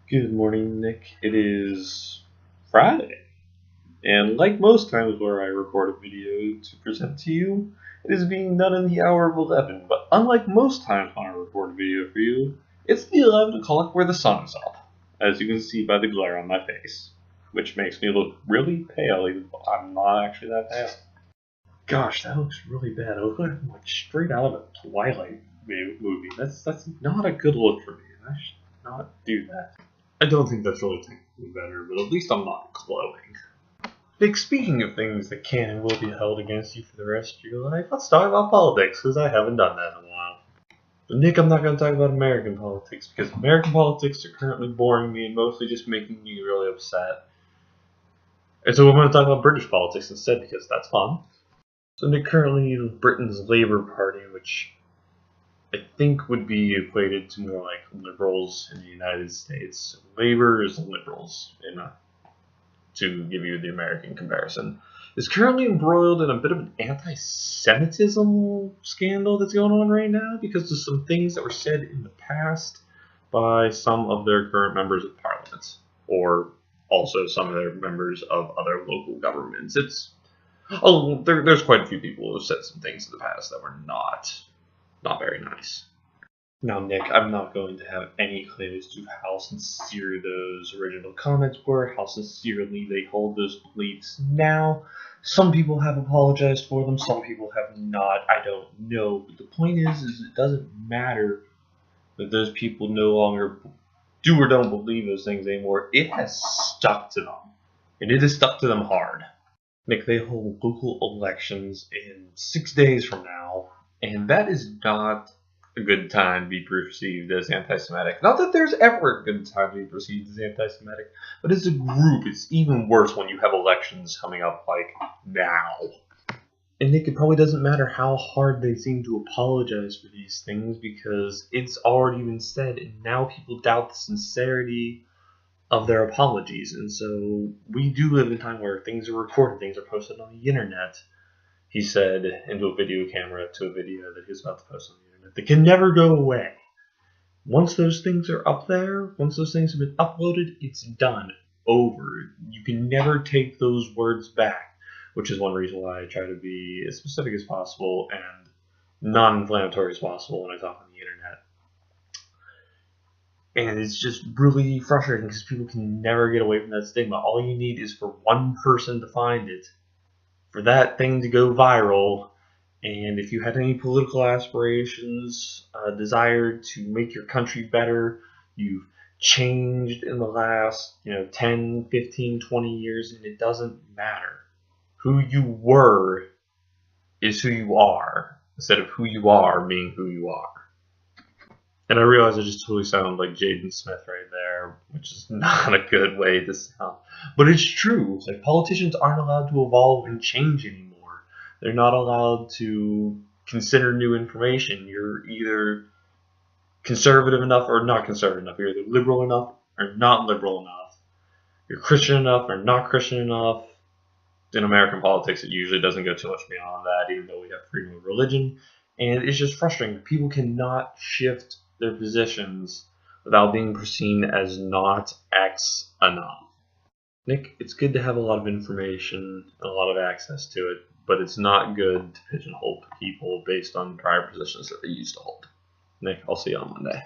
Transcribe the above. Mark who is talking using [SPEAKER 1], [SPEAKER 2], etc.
[SPEAKER 1] Good morning, Nick. It is Friday, and like most times where I record a video to present to you, it is being done in the hour of 11. But unlike most times when I record a video for you, it's the 11 o'clock where the sun is up, as you can see by the glare on my face, which makes me look really pale, even though I'm not actually that pale. Gosh, that looks really bad. I look like I'm straight out of a Twilight movie. That's not a good look for me. I should not do that. I don't think that's really technically better, but at least I'm not glowing. Nick, speaking of things that can and will be held against you for the rest of your life, let's talk about politics, because I haven't done that in a while. But Nick, I'm not going to talk about American politics, because American politics are currently boring me and mostly just making me really upset. And so we're going to talk about British politics instead, because that's fun. So Nick, currently Britain's Labour Party, which I think would be equated to more like liberals in the United States. Labor is liberals, to give you the American comparison, is currently embroiled in a bit of an anti-Semitism scandal that's going on right now because of some things that were said in the past by some of their current members of parliament, or also some of their members of other local governments. There's quite a few people who have said some things in the past that were not very nice. Now, Nick, I'm not going to have any claim as to how sincere those original comments were, how sincerely they hold those beliefs now. Some people have apologized for them, some people have not. I don't know. But the point is it doesn't matter that those people no longer do or don't believe those things anymore. It has stuck to them, and it has stuck to them hard. Nick, they hold local elections in 6 days from now, and that is not a good time to be perceived as anti-Semitic. Not that there's ever a good time to be perceived as anti-Semitic, but as a group, it's even worse when you have elections coming up like now. And Nick, it probably doesn't matter how hard they seem to apologize for these things because it's already been said, and now people doubt the sincerity of their apologies. And so we do live in a time where things are recorded, things are posted on the internet. He said into a video camera to a video that he's about to post on the internet that can never go away. Once those things are up there, once those things have been uploaded, it's done. Over. You can never take those words back, which is one reason why I try to be as specific as possible and non-inflammatory as possible when I talk on the internet. And it's just really frustrating because people can never get away from that stigma. All you need is for one person to find it, for that thing to go viral, and if you had any political aspirations, desire to make your country better, you've changed in the last 10, 15, 20 years, and it doesn't matter. Who you were is who you are, instead of who you are being who you are. And I realize I just totally sound like Jaden Smith right there, which is not a good way to sound. But it's true. Like, politicians aren't allowed to evolve and change anymore. They're not allowed to consider new information. You're either conservative enough or not conservative enough. You're either liberal enough or not liberal enough. You're Christian enough or not Christian enough. In American politics, it usually doesn't go too much beyond that, even though we have freedom of religion. And it's just frustrating. People cannot shift their positions without being seen as not X enough. Nick, it's good to have a lot of information and a lot of access to it, but it's not good to pigeonhole people based on prior positions that they used to hold. Nick, I'll see you on Monday.